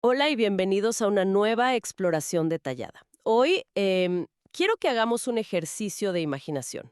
Hola y bienvenidos a una nueva exploración detallada. Hoy quiero que hagamos un ejercicio de imaginación.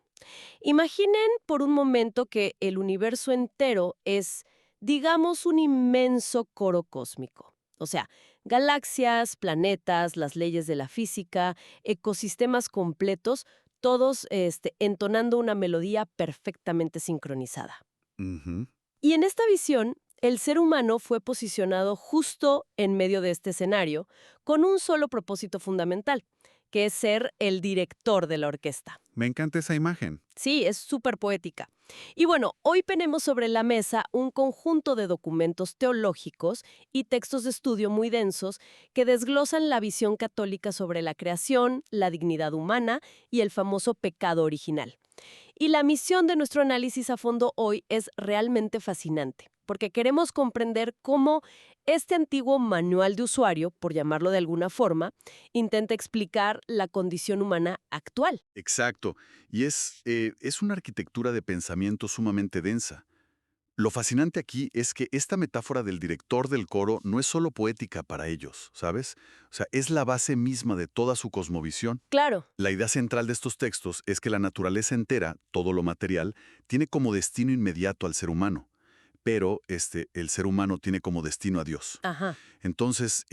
Imaginen por un momento que el universo entero es, digamos, un inmenso coro cósmico. O sea, galaxias, planetas, las leyes de la física, ecosistemas completos, todos entonando una melodía perfectamente sincronizada. Ujú. Y en esta visión, el ser humano fue posicionado justo en medio de este escenario, con un solo propósito fundamental, que es ser el director de la orquesta. Me encanta esa imagen. Sí, es súper poética. Y bueno, hoy tenemos sobre la mesa un conjunto de documentos teológicos y textos de estudio muy densos que desglosan la visión católica sobre la creación, la dignidad humana y el famoso pecado original. Y la misión de nuestro análisis a fondo hoy es realmente fascinante, porque queremos comprender cómo este antiguo manual de usuario, por llamarlo de alguna forma, intenta explicar la condición humana actual. Exacto. Y es una arquitectura de pensamiento sumamente densa. Lo fascinante aquí es que esta metáfora del director del coro no es solo poética para ellos, ¿sabes? O sea, es la base misma de toda su cosmovisión. Claro. La idea central de estos textos es que la naturaleza entera, todo lo material, tiene como destino inmediato al ser humano, pero el ser humano tiene como destino a Dios. Ajá. Entonces,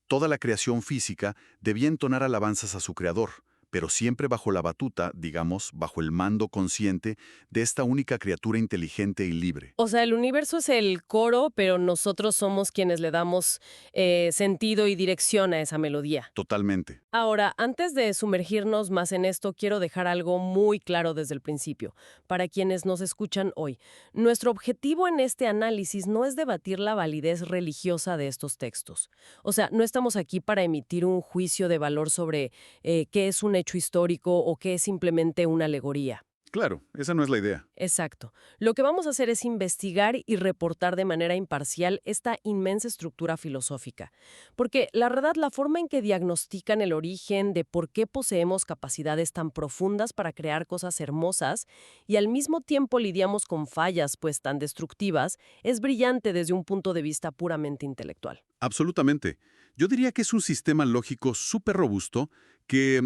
toda la creación física debía entonar alabanzas a su creador, pero siempre bajo la batuta, digamos, bajo el mando consciente de esta única criatura inteligente y libre. O sea, el universo es el coro, pero nosotros somos quienes le damos sentido y dirección a esa melodía. Totalmente. Ahora, antes de sumergirnos más en esto, quiero dejar algo muy claro desde el principio, para quienes nos escuchan hoy. Nuestro objetivo en este análisis no es debatir la validez religiosa de estos textos. O sea, no estamos aquí para emitir un juicio de valor sobre qué es un hecho histórico o qué es simplemente una alegoría. Claro, esa no es la idea. Exacto. Lo que vamos a hacer es investigar y reportar de manera imparcial esta inmensa estructura filosófica. Porque la verdad, la forma en que diagnostican el origen de por qué poseemos capacidades tan profundas para crear cosas hermosas y al mismo tiempo lidiamos con fallas pues tan destructivas es brillante desde un punto de vista puramente intelectual. Absolutamente. Yo diría que es un sistema lógico súper robusto que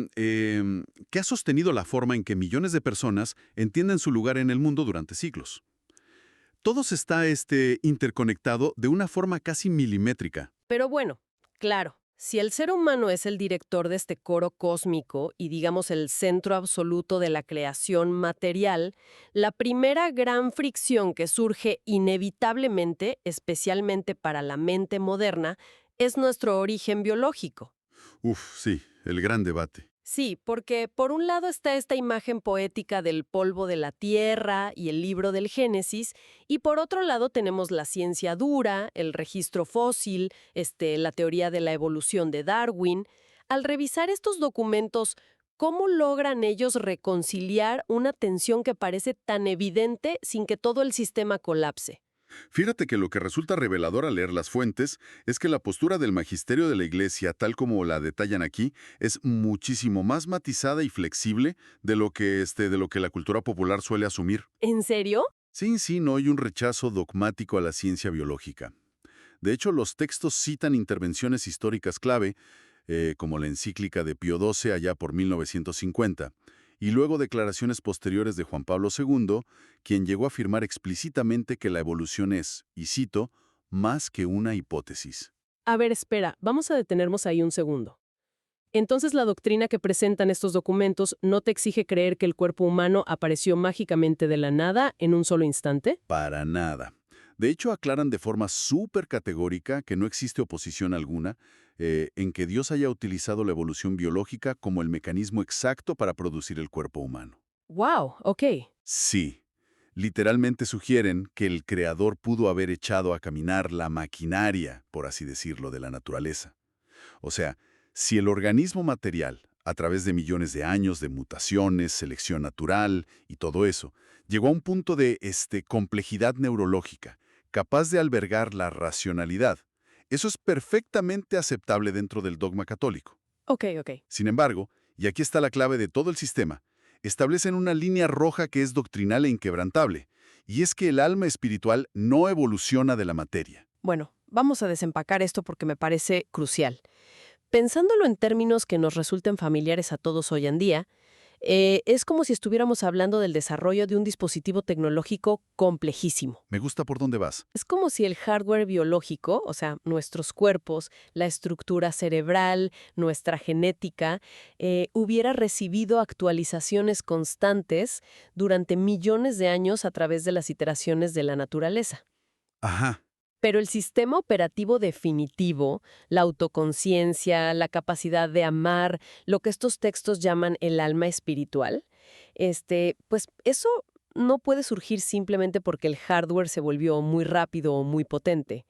ha sostenido la forma en que millones de personas entienden su lugar en el mundo durante siglos. Todo está interconectado de una forma casi milimétrica. Pero bueno, claro, si el ser humano es el director de este coro cósmico y digamos el centro absoluto de la creación material, la primera gran fricción que surge inevitablemente, especialmente para la mente moderna, es nuestro origen biológico. Uf, sí, el gran debate. Sí, porque por un lado está esta imagen poética del polvo de la tierra y el libro del Génesis, y por otro lado tenemos la ciencia dura, el registro fósil, la teoría de la evolución de Darwin. Al revisar estos documentos, ¿cómo logran ellos reconciliar una tensión que parece tan evidente sin que todo el sistema colapse? Fíjate que lo que resulta revelador al leer las fuentes es que la postura del magisterio de la Iglesia, tal como la detallan aquí, es muchísimo más matizada y flexible de lo que la cultura popular suele asumir. ¿En serio? Sí, no hay un rechazo dogmático a la ciencia biológica. De hecho, los textos citan intervenciones históricas clave, como la encíclica de Pío XII allá por 1950, y luego declaraciones posteriores de Juan Pablo II, quien llegó a afirmar explícitamente que la evolución es, y cito, más que una hipótesis. A ver, espera, vamos a detenernos ahí un segundo. Entonces, la doctrina que presentan estos documentos no te exige creer que el cuerpo humano apareció mágicamente de la nada en un solo instante. Para nada. De hecho, aclaran de forma súper categórica que no existe oposición alguna en que Dios haya utilizado la evolución biológica como el mecanismo exacto para producir el cuerpo humano. Wow, ok. Sí, literalmente sugieren que el creador pudo haber echado a caminar la maquinaria, por así decirlo, de la naturaleza. O sea, si el organismo material, a través de millones de años de mutaciones, selección natural y todo eso, llegó a un punto de complejidad neurológica, capaz de albergar la racionalidad, eso es perfectamente aceptable dentro del dogma católico. Ok, ok. Sin embargo, y aquí está la clave de todo el sistema, establecen una línea roja que es doctrinal e inquebrantable, y es que el alma espiritual no evoluciona de la materia. Bueno, vamos a desempacar esto porque me parece crucial. Pensándolo en términos que nos resulten familiares a todos hoy en día, es como si estuviéramos hablando del desarrollo de un dispositivo tecnológico complejísimo. Me gusta por dónde vas. Es como si el hardware biológico, o sea, nuestros cuerpos, la estructura cerebral, nuestra genética, hubiera recibido actualizaciones constantes durante millones de años a través de las iteraciones de la naturaleza. Ajá. Pero el sistema operativo definitivo, la autoconciencia, la capacidad de amar, lo que estos textos llaman el alma espiritual, pues eso no puede surgir simplemente porque el hardware se volvió muy rápido o muy potente.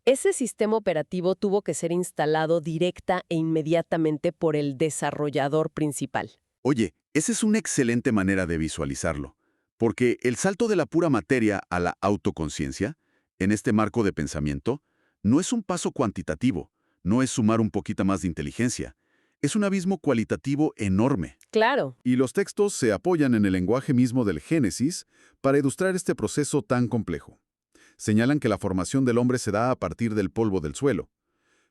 Ese sistema operativo tuvo que ser instalado directa e inmediatamente por el desarrollador principal. Oye, esa es una excelente manera de visualizarlo, porque el salto de la pura materia a la autoconciencia, en este marco de pensamiento, no es un paso cuantitativo, no es sumar un poquito más de inteligencia, es un abismo cualitativo enorme. Claro. Y los textos se apoyan en el lenguaje mismo del Génesis para ilustrar este proceso tan complejo. Señalan que la formación del hombre se da a partir del polvo del suelo.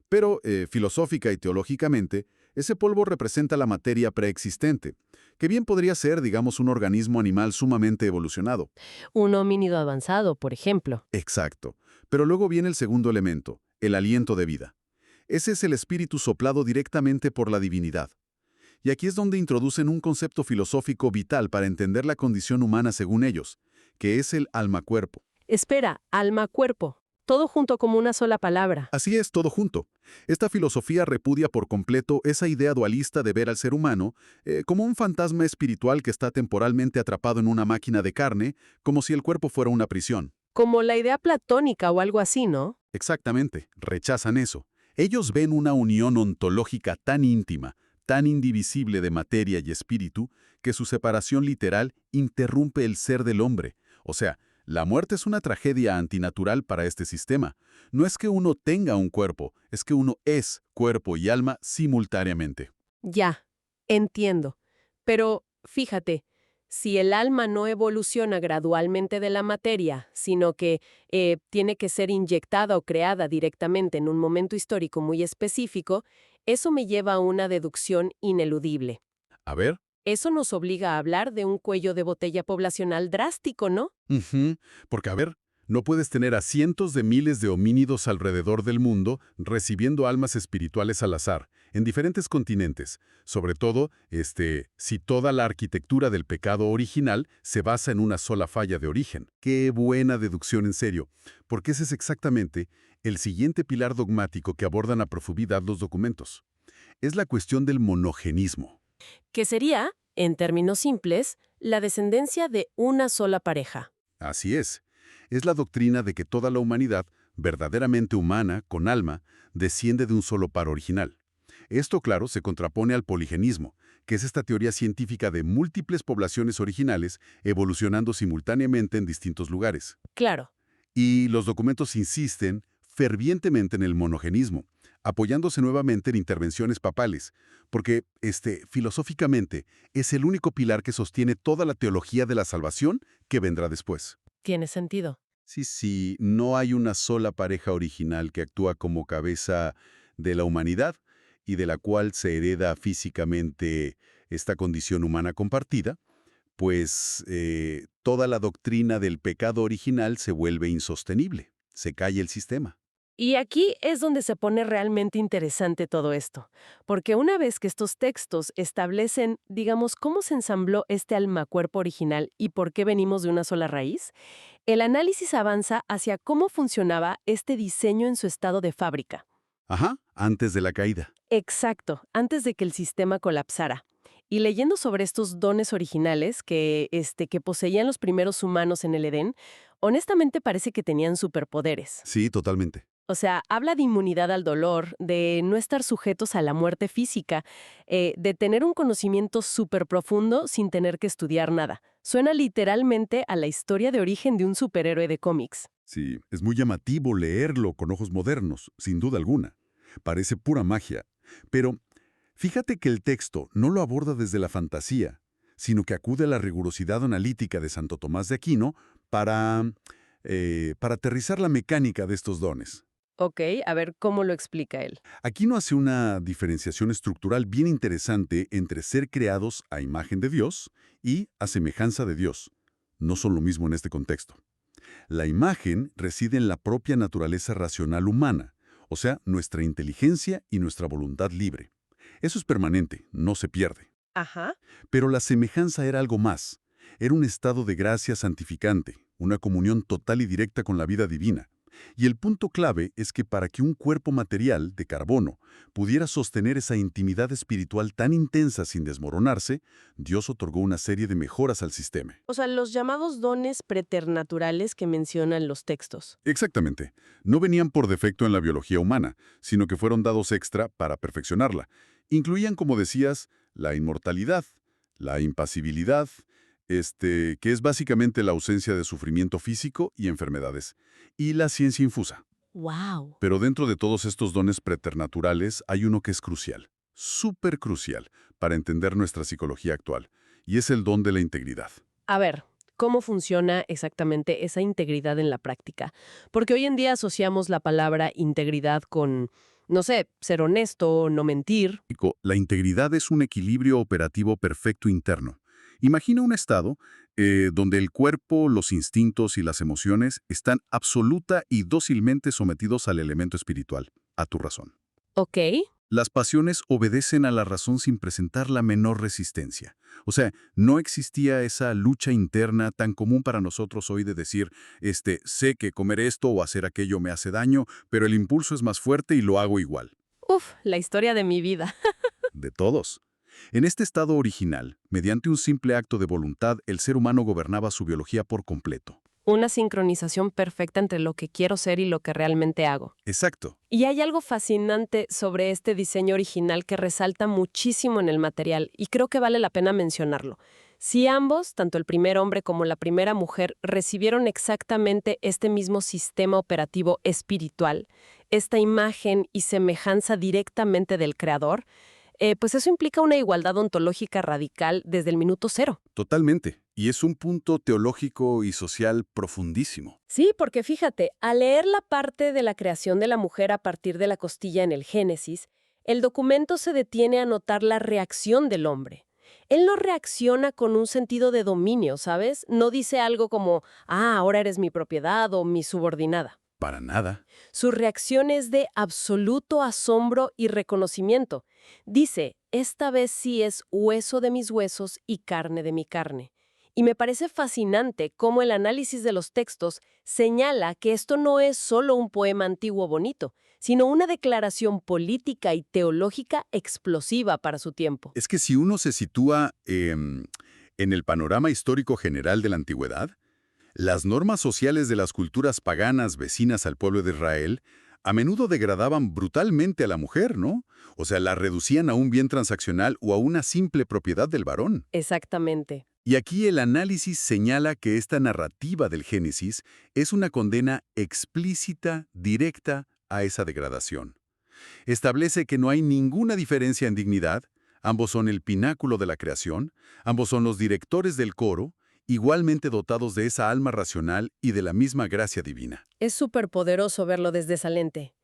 Pero, filosófica y teológicamente, ese polvo representa la materia preexistente, que bien podría ser, digamos, un organismo animal sumamente evolucionado. Un homínido avanzado, por ejemplo. Exacto. Pero luego viene el segundo elemento, el aliento de vida. Ese es el espíritu soplado directamente por la divinidad. Y aquí es donde introducen un concepto filosófico vital para entender la condición humana según ellos, que es el alma-cuerpo. Espera, alma-cuerpo. Todo junto como una sola palabra. Así es, todo junto. Esta filosofía repudia por completo esa idea dualista de ver al ser humano como un fantasma espiritual que está temporalmente atrapado en una máquina de carne, como si el cuerpo fuera una prisión. Como la idea platónica o algo así, ¿no? Exactamente, rechazan eso. Ellos ven una unión ontológica tan íntima, tan indivisible de materia y espíritu, que su separación literal interrumpe el ser del hombre. O sea, la muerte es una tragedia antinatural para este sistema. No es que uno tenga un cuerpo, es que uno es cuerpo y alma simultáneamente. Ya, entiendo. Pero fíjate, si el alma no evoluciona gradualmente de la materia, sino que tiene que ser inyectada o creada directamente en un momento histórico muy específico, eso me lleva a una deducción ineludible. A ver. Eso nos obliga a hablar de un cuello de botella poblacional drástico, ¿no? Ujú. Porque, a ver, no puedes tener a cientos de miles de homínidos alrededor del mundo recibiendo almas espirituales al azar, en diferentes continentes, sobre todo, si toda la arquitectura del pecado original se basa en una sola falla de origen. ¡Qué buena deducción, en serio! Porque ese es exactamente el siguiente pilar dogmático que abordan a profundidad los documentos. Es la cuestión del monogenismo. Que sería, en términos simples, la descendencia de una sola pareja. Así es. Es la doctrina de que toda la humanidad, verdaderamente humana, con alma, desciende de un solo par original. Esto, claro, se contrapone al poligenismo, que es esta teoría científica de múltiples poblaciones originales evolucionando simultáneamente en distintos lugares. Claro. Y los documentos insisten fervientemente en el monogenismo, apoyándose nuevamente en intervenciones papales, porque, filosóficamente, es el único pilar que sostiene toda la teología de la salvación que vendrá después. Tiene sentido. Sí, no hay una sola pareja original que actúa como cabeza de la humanidad y de la cual se hereda físicamente esta condición humana compartida, pues toda la doctrina del pecado original se vuelve insostenible, se cae el sistema. Y aquí es donde se pone realmente interesante todo esto, porque una vez que estos textos establecen, digamos, cómo se ensambló este alma-cuerpo original y por qué venimos de una sola raíz, el análisis avanza hacia cómo funcionaba este diseño en su estado de fábrica. Ajá, antes de la caída. Exacto, antes de que el sistema colapsara. Y leyendo sobre estos dones originales que poseían los primeros humanos en el Edén, honestamente parece que tenían superpoderes. Sí, totalmente. O sea, habla de inmunidad al dolor, de no estar sujetos a la muerte física, de tener un conocimiento súper profundo sin tener que estudiar nada. Suena literalmente a la historia de origen de un superhéroe de cómics. Sí, es muy llamativo leerlo con ojos modernos, sin duda alguna. Parece pura magia. Pero fíjate que el texto no lo aborda desde la fantasía, sino que acude a la rigurosidad analítica de Santo Tomás de Aquino para aterrizar la mecánica de estos dones. Ok, a ver, ¿cómo lo explica él? Aquí hace una diferenciación estructural bien interesante entre ser creados a imagen de Dios y a semejanza de Dios. No son lo mismo en este contexto. La imagen reside en la propia naturaleza racional humana, o sea, nuestra inteligencia y nuestra voluntad libre. Eso es permanente, no se pierde. Ajá. Pero la semejanza era algo más. Era un estado de gracia santificante, una comunión total y directa con la vida divina. Y el punto clave es que para que un cuerpo material, de carbono, pudiera sostener esa intimidad espiritual tan intensa sin desmoronarse, Dios otorgó una serie de mejoras al sistema. O sea, los llamados dones preternaturales que mencionan los textos. Exactamente. No venían por defecto en la biología humana, sino que fueron dados extra para perfeccionarla. Incluían, como decías, la inmortalidad, la impasibilidad, que es básicamente la ausencia de sufrimiento físico y enfermedades, y la ciencia infusa. ¡Wow! Pero dentro de todos estos dones preternaturales hay uno que es crucial, súper crucial, para entender nuestra psicología actual, y es el don de la integridad. A ver, ¿cómo funciona exactamente esa integridad en la práctica? Porque hoy en día asociamos la palabra integridad con, no sé, ser honesto, no mentir. La integridad es un equilibrio operativo perfecto interno. Imagina un estado donde el cuerpo, los instintos y las emociones están absoluta y dócilmente sometidos al elemento espiritual, a tu razón. Ok. Las pasiones obedecen a la razón sin presentar la menor resistencia. O sea, no existía esa lucha interna tan común para nosotros hoy de decir, sé que comer esto o hacer aquello me hace daño, pero el impulso es más fuerte y lo hago igual. Uf, la historia de mi vida. De todos. En este estado original, mediante un simple acto de voluntad, el ser humano gobernaba su biología por completo. Una sincronización perfecta entre lo que quiero ser y lo que realmente hago. Exacto. Y hay algo fascinante sobre este diseño original que resalta muchísimo en el material, y creo que vale la pena mencionarlo. Si ambos, tanto el primer hombre como la primera mujer, recibieron exactamente este mismo sistema operativo espiritual, esta imagen y semejanza directamente del Creador, pues eso implica una igualdad ontológica radical desde el minuto cero. Totalmente. Y es un punto teológico y social profundísimo. Sí, porque fíjate, al leer la parte de la creación de la mujer a partir de la costilla en el Génesis, el documento se detiene a notar la reacción del hombre. Él no reacciona con un sentido de dominio, ¿sabes? No dice algo como, ahora eres mi propiedad o mi subordinada. Para nada. Su reacción es de absoluto asombro y reconocimiento. Dice, esta vez sí es hueso de mis huesos y carne de mi carne. Y me parece fascinante cómo el análisis de los textos señala que esto no es solo un poema antiguo bonito, sino una declaración política y teológica explosiva para su tiempo. Es que si uno se sitúa en el panorama histórico general de la antigüedad, las normas sociales de las culturas paganas vecinas al pueblo de Israel a menudo degradaban brutalmente a la mujer, ¿no? O sea, la reducían a un bien transaccional o a una simple propiedad del varón. Exactamente. Y aquí el análisis señala que esta narrativa del Génesis es una condena explícita, directa a esa degradación. Establece que no hay ninguna diferencia en dignidad, ambos son el pináculo de la creación, ambos son los directores del coro, igualmente dotados de esa alma racional y de la misma gracia divina. Es súper poderoso verlo desde esa lente.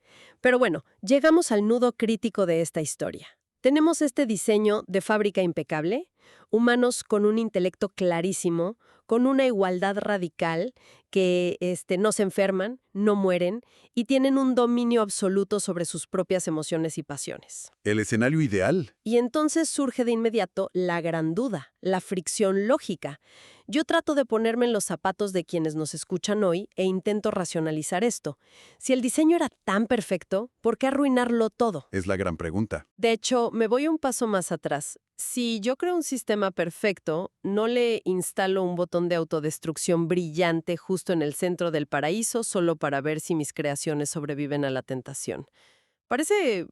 Pero bueno, llegamos al nudo crítico de esta historia. Tenemos este diseño de fábrica impecable, humanos con un intelecto clarísimo, con una igualdad radical, que no se enferman, no mueren y tienen un dominio absoluto sobre sus propias emociones y pasiones. El escenario ideal. Y entonces surge de inmediato la gran duda, la fricción lógica. Yo trato de ponerme en los zapatos de quienes nos escuchan hoy e intento racionalizar esto. Si el diseño era tan perfecto, ¿por qué arruinarlo todo? Es la gran pregunta. De hecho, me voy un paso más atrás. Si yo creo un sistema perfecto, no le instalo un botón de autodestrucción brillante justo en el centro del paraíso solo para ver si mis creaciones sobreviven a la tentación. Parece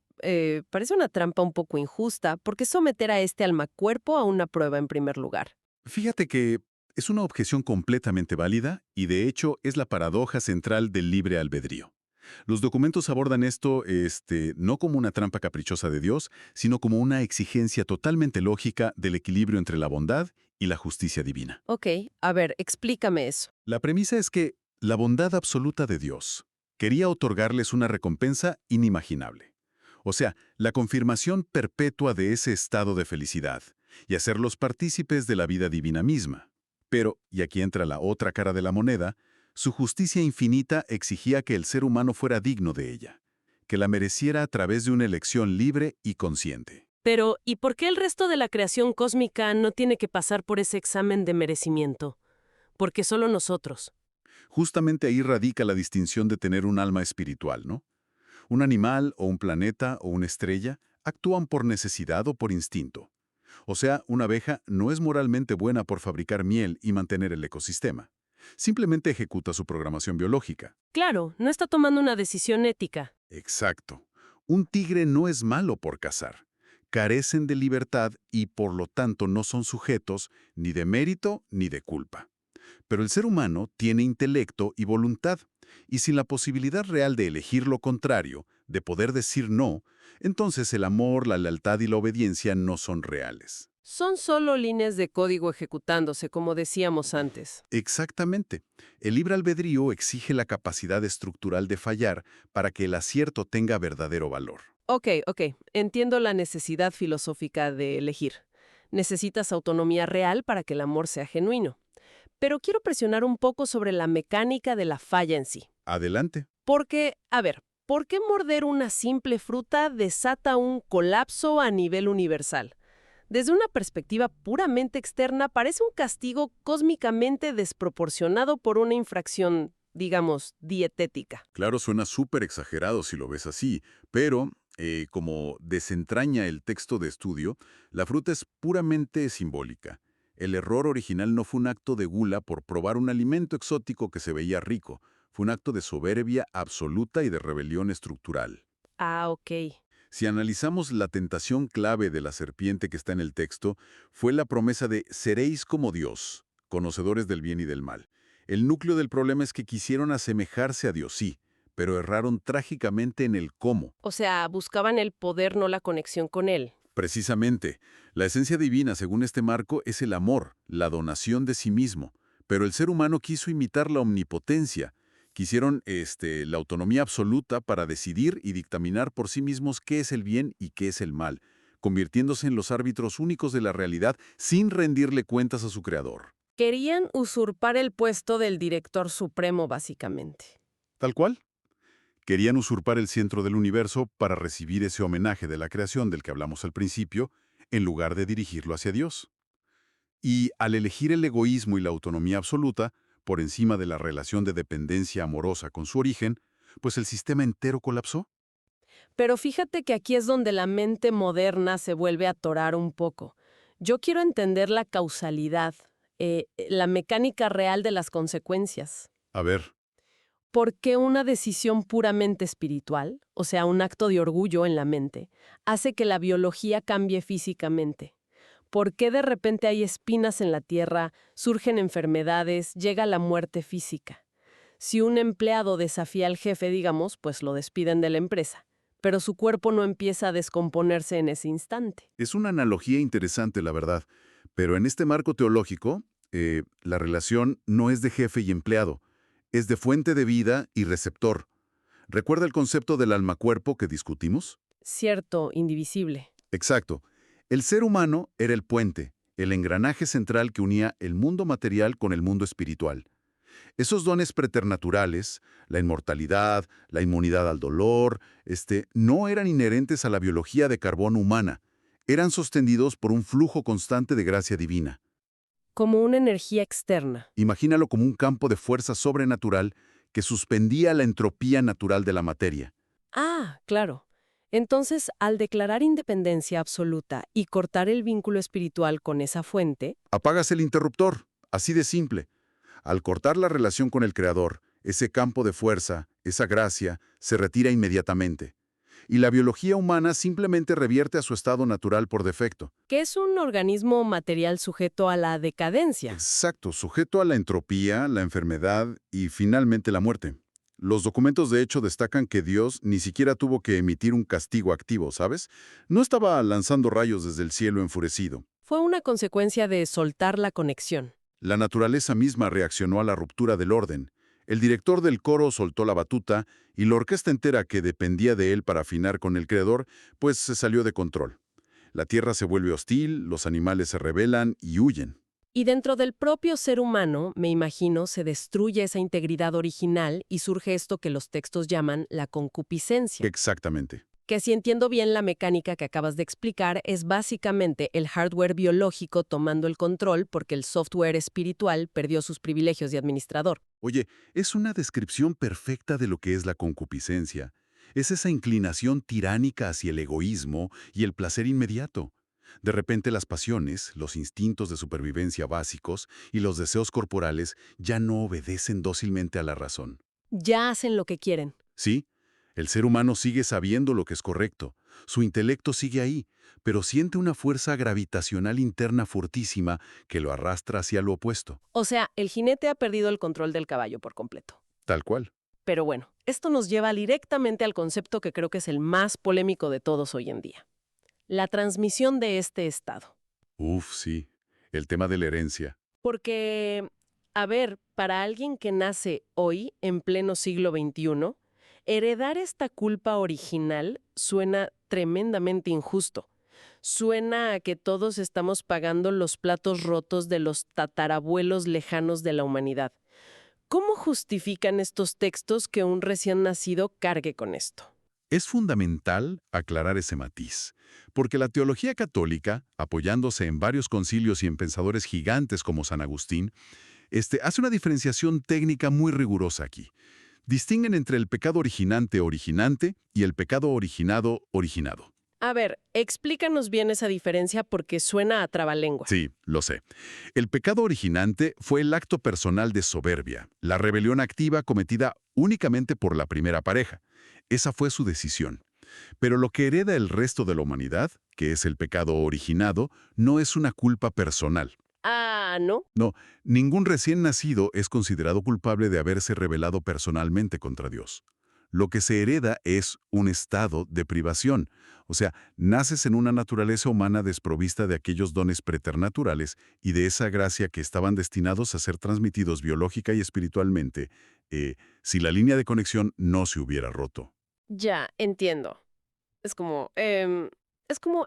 una trampa un poco injusta, porque someter a este alma-cuerpo a una prueba en primer lugar. Fíjate que es una objeción completamente válida y de hecho es la paradoja central del libre albedrío. Los documentos abordan esto no como una trampa caprichosa de Dios, sino como una exigencia totalmente lógica del equilibrio entre la bondad y la justicia divina. Ok, a ver, explícame eso. La premisa es que la bondad absoluta de Dios, Quería otorgarles una recompensa inimaginable. O sea, la confirmación perpetua de ese estado de felicidad y hacerlos partícipes de la vida divina misma. Pero, y aquí entra la otra cara de la moneda, su justicia infinita exigía que el ser humano fuera digno de ella, que la mereciera a través de una elección libre y consciente. Pero, ¿y por qué el resto de la creación cósmica no tiene que pasar por ese examen de merecimiento? Porque solo nosotros. Justamente ahí radica la distinción de tener un alma espiritual, ¿no? Un animal o un planeta o una estrella actúan por necesidad o por instinto. O sea, una abeja no es moralmente buena por fabricar miel y mantener el ecosistema. Simplemente ejecuta su programación biológica. Claro, no está tomando una decisión ética. Exacto. Un tigre no es malo por cazar. Carecen de libertad y por lo tanto no son sujetos ni de mérito ni de culpa. Pero el ser humano tiene intelecto y voluntad, y sin la posibilidad real de elegir lo contrario, de poder decir no, entonces el amor, la lealtad y la obediencia no son reales. Son solo líneas de código ejecutándose, como decíamos antes. Exactamente. El libre albedrío exige la capacidad estructural de fallar para que el acierto tenga verdadero valor. Ok. Entiendo la necesidad filosófica de elegir. Necesitas autonomía real para que el amor sea genuino. Pero quiero presionar un poco sobre la mecánica de la falla en sí. Adelante. Porque, a ver, ¿por qué morder una simple fruta desata un colapso a nivel universal? Desde una perspectiva puramente externa, parece un castigo cósmicamente desproporcionado por una infracción, digamos, dietética. Claro, suena súper exagerado si lo ves así, pero como desentraña el texto de estudio, la fruta es puramente simbólica. El error original no fue un acto de gula por probar un alimento exótico que se veía rico, fue un acto de soberbia absoluta y de rebelión estructural. Ah, ok. Si analizamos la tentación clave de la serpiente que está en el texto, fue la promesa de «seréis como Dios, conocedores del bien y del mal». El núcleo del problema es que quisieron asemejarse a Dios, sí, pero erraron trágicamente en el cómo. O sea, buscaban el poder, no la conexión con él. Precisamente, la esencia divina, según este marco, es el amor, la donación de sí mismo. Pero el ser humano quiso imitar la omnipotencia. Quisieron la autonomía absoluta para decidir y dictaminar por sí mismos qué es el bien y qué es el mal, convirtiéndose en los árbitros únicos de la realidad sin rendirle cuentas a su creador. Querían usurpar el puesto del director supremo, básicamente. ¿Tal cual? Querían usurpar el centro del universo para recibir ese homenaje de la creación del que hablamos al principio, en lugar de dirigirlo hacia Dios. Y al elegir el egoísmo y la autonomía absoluta, por encima de la relación de dependencia amorosa con su origen, pues el sistema entero colapsó. Pero fíjate que aquí es donde la mente moderna se vuelve a atorar un poco. Yo quiero entender la causalidad, la mecánica real de las consecuencias. A ver, ¿Por qué una decisión puramente espiritual, o sea, un acto de orgullo en la mente, hace que la biología cambie físicamente? ¿Por qué de repente hay espinas en la tierra, surgen enfermedades, llega la muerte física? Si un empleado desafía al jefe, digamos, pues lo despiden de la empresa, pero su cuerpo no empieza a descomponerse en ese instante. es una analogía interesante, la verdad, pero en este marco teológico, la relación no es de jefe y empleado, es de fuente de vida y receptor. ¿Recuerda el concepto del alma-cuerpo que discutimos? Cierto, indivisible. Exacto. El ser humano era el puente, el engranaje central que unía el mundo material con el mundo espiritual. Esos dones preternaturales, la inmortalidad, la inmunidad al dolor, no eran inherentes a la biología de carbono humana, eran sostenidos por un flujo constante de gracia divina. Como una energía externa. Imagínalo como un campo de fuerza sobrenatural que suspendía la entropía natural de la materia. Ah, claro. Entonces, al declarar independencia absoluta y cortar el vínculo espiritual con esa fuente, Apagas el interruptor, así de simple. Al cortar la relación con el Creador, ese campo de fuerza, esa gracia, se retira inmediatamente. Y la biología humana simplemente revierte a su estado natural por defecto. que es un organismo material sujeto a la decadencia. Exacto, sujeto a la entropía, la enfermedad y finalmente la muerte. Los documentos de hecho destacan que Dios ni siquiera tuvo que emitir un castigo activo, ¿sabes? No estaba lanzando rayos desde el cielo enfurecido. Fue una consecuencia de soltar la conexión. La naturaleza misma reaccionó a la ruptura del orden. El director del coro soltó la batuta y la orquesta entera que dependía de él para afinar con el creador, pues se salió de control. La tierra se vuelve hostil, los animales se rebelan y huyen. Y dentro del propio ser humano, me imagino, se destruye esa integridad original y surge esto que los textos llaman la concupiscencia. Exactamente. Que si entiendo bien la mecánica que acabas de explicar, es básicamente el hardware biológico tomando el control porque el software espiritual perdió sus privilegios de administrador. Oye, es una descripción perfecta de lo que es la concupiscencia. Es esa inclinación tiránica hacia el egoísmo y el placer inmediato. De repente las pasiones, los instintos de supervivencia básicos y los deseos corporales ya no obedecen dócilmente a la razón. Ya hacen lo que quieren. Sí, el ser humano sigue sabiendo lo que es correcto, su intelecto sigue ahí, pero siente una fuerza gravitacional interna fortísima que lo arrastra hacia lo opuesto. O sea, el jinete ha perdido el control del caballo por completo. Tal cual. Pero bueno, esto nos lleva directamente al concepto que creo que es el más polémico de todos hoy en día. La transmisión de este estado. Uf, sí. El tema de la herencia. Porque, a ver, para alguien que nace hoy, en pleno siglo XXI, heredar esta culpa original suena tremendamente injusto. Suena a que todos estamos pagando los platos rotos de los tatarabuelos lejanos de la humanidad. ¿Cómo justifican estos textos que un recién nacido cargue con esto? Es fundamental aclarar ese matiz, porque la teología católica, apoyándose en varios concilios y en pensadores gigantes como San Agustín, hace una diferenciación técnica muy rigurosa aquí. Distinguen entre el pecado originante y el pecado originado. A ver, explícanos bien esa diferencia porque suena a trabalengua. Sí, lo sé. El pecado originante fue el acto personal de soberbia, la rebelión activa cometida únicamente por la primera pareja. Esa fue su decisión. Pero lo que hereda el resto de la humanidad, que es el pecado originado, no es una culpa personal. Ah, ¿no? No, ningún recién nacido es considerado culpable de haberse rebelado personalmente contra Dios. Lo que se hereda es un estado de privación. O sea, naces en una naturaleza humana desprovista de aquellos dones preternaturales y de esa gracia que estaban destinados a ser transmitidos biológica y espiritualmente, si la línea de conexión no se hubiera roto. Ya, entiendo. Es como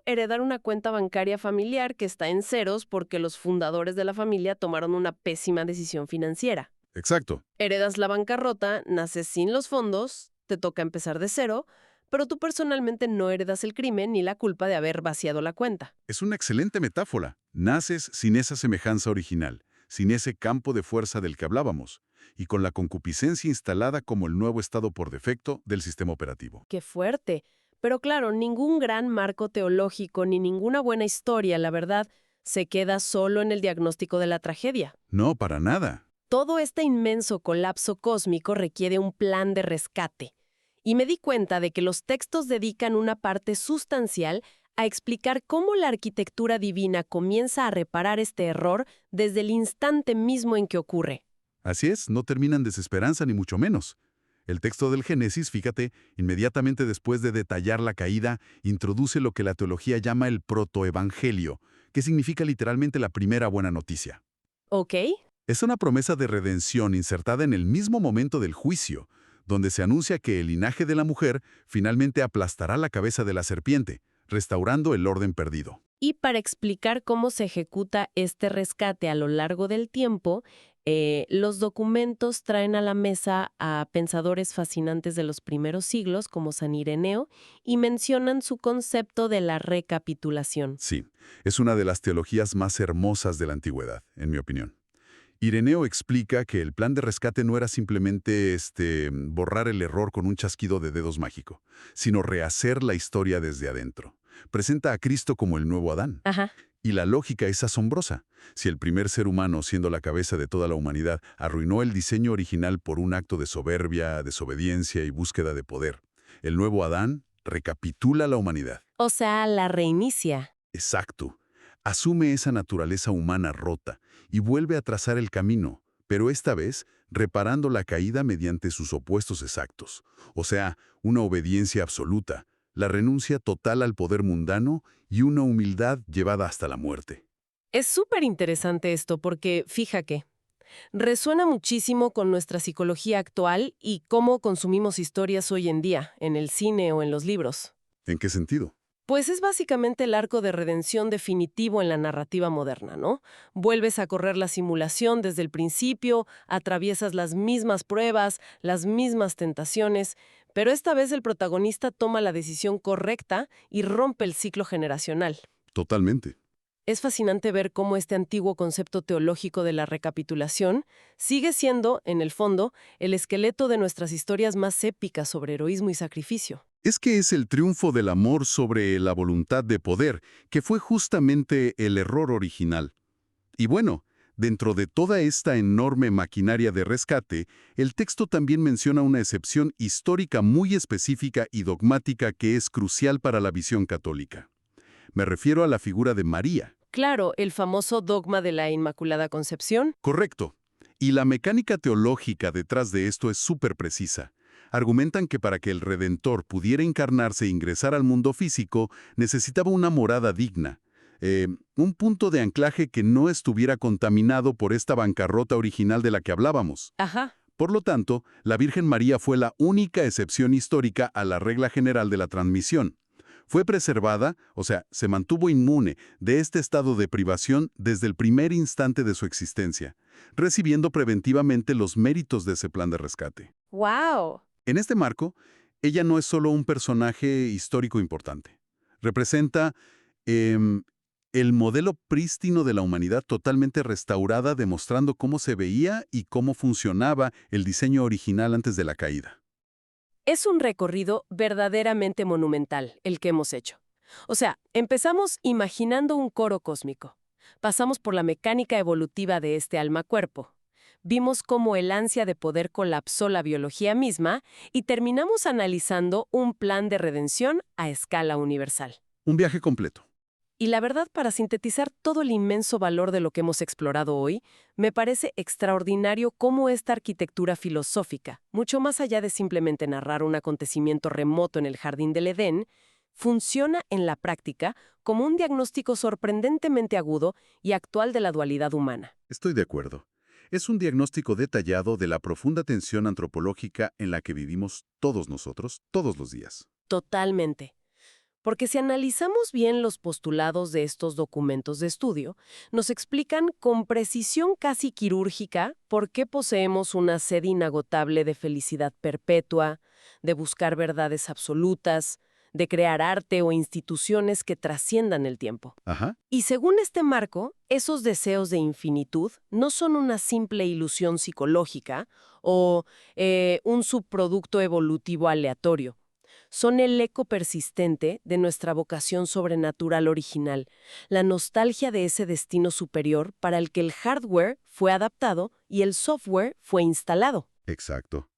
heredar una cuenta bancaria familiar que está en ceros porque los fundadores de la familia tomaron una pésima decisión financiera. Exacto. Heredas la bancarrota, naces sin los fondos, te toca empezar de cero, pero tú personalmente no heredas el crimen ni la culpa de haber vaciado la cuenta. Es una excelente metáfora. Naces sin esa semejanza original, sin ese campo de fuerza del que hablábamos, y con la concupiscencia instalada como el nuevo estado por defecto del sistema operativo. ¡Qué fuerte! Pero claro, ningún gran marco teológico ni ninguna buena historia, la verdad, se queda solo en el diagnóstico de la tragedia. No, para nada. Todo este inmenso colapso cósmico requiere un plan de rescate. Y me di cuenta de que los textos dedican una parte sustancial a explicar cómo la arquitectura divina comienza a reparar este error desde el instante mismo en que ocurre. Así es, no terminan desesperanza ni mucho menos. El texto del Génesis, fíjate, inmediatamente después de detallar la caída, introduce lo que la teología llama el protoevangelio, que significa literalmente la primera buena noticia. ¿Ok? Es una promesa de redención insertada en el mismo momento del juicio, donde se anuncia que el linaje de la mujer finalmente aplastará la cabeza de la serpiente, restaurando el orden perdido. Y para explicar cómo se ejecuta este rescate a lo largo del tiempo, los documentos traen a la mesa a pensadores fascinantes de los primeros siglos como San Ireneo y mencionan su concepto de la recapitulación. Sí, es una de las teologías más hermosas de la antigüedad, en mi opinión. Ireneo explica que el plan de rescate no era simplemente borrar el error con un chasquido de dedos mágico, sino rehacer la historia desde adentro. Presenta a Cristo como el nuevo Adán. Ajá. Y la lógica es asombrosa. Si el primer ser humano, siendo la cabeza de toda la humanidad, arruinó el diseño original por un acto de soberbia, desobediencia y búsqueda de poder, el nuevo Adán recapitula la humanidad. O sea, la reinicia. Exacto. Asume esa naturaleza humana rota y vuelve a trazar el camino, pero esta vez reparando la caída mediante sus opuestos exactos. O sea, una obediencia absoluta, la renuncia total al poder mundano y una humildad llevada hasta la muerte. Es súper interesante esto porque, fíjate, Resuena muchísimo con nuestra psicología actual y cómo consumimos historias hoy en día, en el cine o en los libros. ¿En qué sentido? Pues es básicamente el arco de redención definitivo en la narrativa moderna, ¿no? Vuelves a correr la simulación desde el principio, atraviesas las mismas pruebas, las mismas tentaciones, pero esta vez el protagonista toma la decisión correcta y rompe el ciclo generacional. Totalmente. Es fascinante ver cómo este antiguo concepto teológico de la recapitulación sigue siendo, en el fondo, el esqueleto de nuestras historias más épicas sobre heroísmo y sacrificio. Es que es el triunfo del amor sobre la voluntad de poder, que fue justamente el error original. Y bueno, dentro de toda esta enorme maquinaria de rescate, el texto también menciona una excepción histórica muy específica y dogmática que es crucial para la visión católica. Me refiero a la figura de María. Claro, el famoso dogma de la Inmaculada Concepción. Correcto. Y la mecánica teológica detrás de esto es súper precisa. Argumentan que para que el Redentor pudiera encarnarse e ingresar al mundo físico, necesitaba una morada digna. Un punto de anclaje que no estuviera contaminado por esta bancarrota original de la que hablábamos. Ajá. Por lo tanto, la Virgen María fue la única excepción histórica a la regla general de la transmisión. Fue preservada, o sea, se mantuvo inmune de este estado de privación desde el primer instante de su existencia, recibiendo preventivamente los méritos de ese plan de rescate. ¡Wow! En este marco, ella no es solo un personaje histórico importante. Representa em, el modelo prístino de la humanidad totalmente restaurada, demostrando cómo se veía y cómo funcionaba el diseño original antes de la caída. Es un recorrido verdaderamente monumental el que hemos hecho. O sea, empezamos imaginando un coro cósmico. Pasamos por la mecánica evolutiva de este alma-cuerpo. Vimos cómo el ansia de poder colapsó la biología misma y terminamos analizando un plan de redención a escala universal. Un viaje completo. Y la verdad, para sintetizar todo el inmenso valor de lo que hemos explorado hoy, me parece extraordinario cómo esta arquitectura filosófica, mucho más allá de simplemente narrar un acontecimiento remoto en el jardín del Edén, funciona en la práctica como un diagnóstico sorprendentemente agudo y actual de la dualidad humana. Estoy de acuerdo. Es un diagnóstico detallado de la profunda tensión antropológica en la que vivimos todos nosotros, todos los días. Totalmente. Porque si analizamos bien los postulados de estos documentos de estudio, nos explican con precisión casi quirúrgica por qué poseemos una sed inagotable de felicidad perpetua, de buscar verdades absolutas, de crear arte o instituciones que trasciendan el tiempo. Ajá. Y según este marco, esos deseos de infinitud no son una simple ilusión psicológica o un subproducto evolutivo aleatorio. Son el eco persistente de nuestra vocación sobrenatural original, la nostalgia de ese destino superior para el que el hardware fue adaptado y el software fue instalado. Exacto.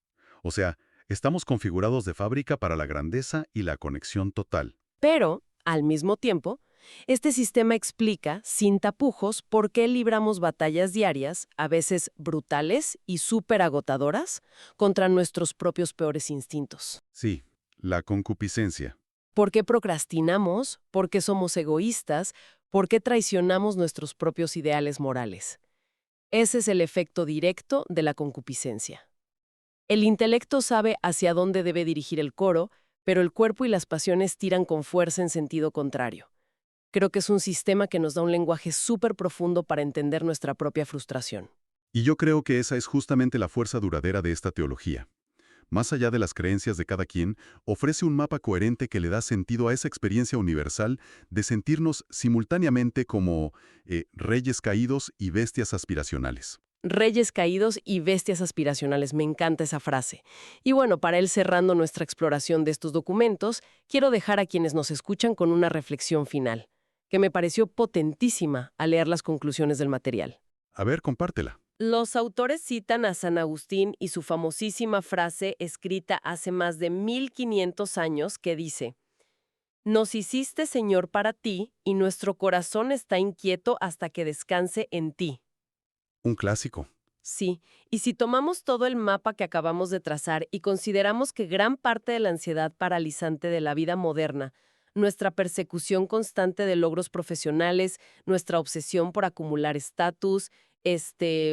O sea, estamos configurados de fábrica para la grandeza y la conexión total. Pero, al mismo tiempo, este sistema explica, sin tapujos, por qué libramos batallas diarias, a veces brutales y súper agotadoras, contra nuestros propios peores instintos. Sí, la concupiscencia. ¿Por qué procrastinamos? ¿Por qué somos egoístas? ¿Por qué traicionamos nuestros propios ideales morales? Ese es el efecto directo de la concupiscencia. El intelecto sabe hacia dónde debe dirigir el coro, pero el cuerpo y las pasiones tiran con fuerza en sentido contrario. Creo que es un sistema que nos da un lenguaje súper profundo para entender nuestra propia frustración. Y yo creo que esa es justamente la fuerza duradera de esta teología. Más allá de las creencias de cada quien, ofrece un mapa coherente que le da sentido a esa experiencia universal de sentirnos simultáneamente como reyes caídos y bestias aspiracionales. Reyes caídos y bestias aspiracionales, me encanta esa frase. Y bueno, para ir cerrando nuestra exploración de estos documentos, quiero dejar a quienes nos escuchan con una reflexión final, que me pareció potentísima al leer las conclusiones del material. A ver, compártela. Los autores citan a San Agustín y su famosísima frase escrita hace más de 1500 años que dice: «Nos hiciste, Señor, para ti, y nuestro corazón está inquieto hasta que descanse en ti». Un clásico. Sí, y si tomamos todo el mapa que acabamos de trazar y consideramos que gran parte de la ansiedad paralizante de la vida moderna, nuestra persecución constante de logros profesionales, nuestra obsesión por acumular estatus,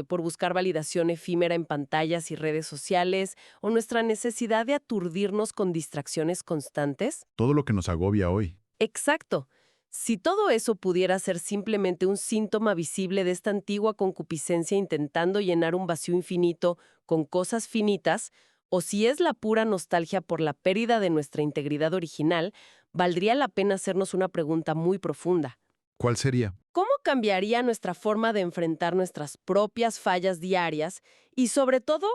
por buscar validación efímera en pantallas y redes sociales, o nuestra necesidad de aturdirnos con distracciones constantes? Todo lo que nos agobia hoy. Exacto. Si todo eso pudiera ser simplemente un síntoma visible de esta antigua concupiscencia intentando llenar un vacío infinito con cosas finitas, o si es la pura nostalgia por la pérdida de nuestra integridad original, valdría la pena hacernos una pregunta muy profunda. ¿Cuál sería? ¿Cómo cambiaría nuestra forma de enfrentar nuestras propias fallas diarias? Y sobre todo,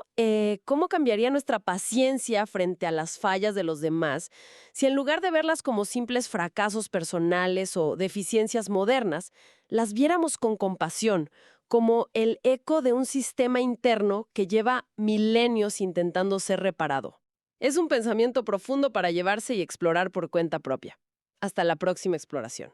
¿cómo cambiaría nuestra paciencia frente a las fallas de los demás si en lugar de verlas como simples fracasos personales o deficiencias modernas, las viéramos con compasión, como el eco de un sistema interno que lleva milenios intentando ser reparado? Es un pensamiento profundo para llevarse y explorar por cuenta propia. Hasta la próxima exploración.